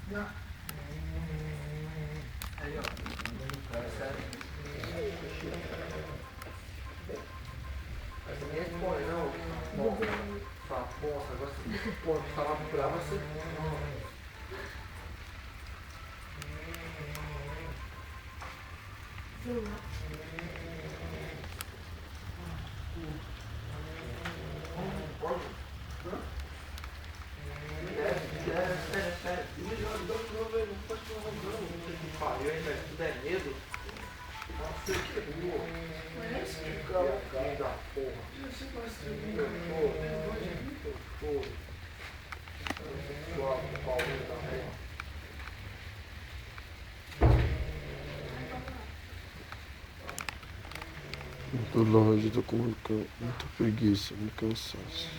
Aí, ó. Mas você nem responde, não. Fala, nossa, agora você responde. Falar pra você. Espera. Não pode falar não. Que pariu, hein, velho? Tudo é medo. Nossa, que burro. Filho da porra. Tô longe, tô com muita preguiça, muito cansaço.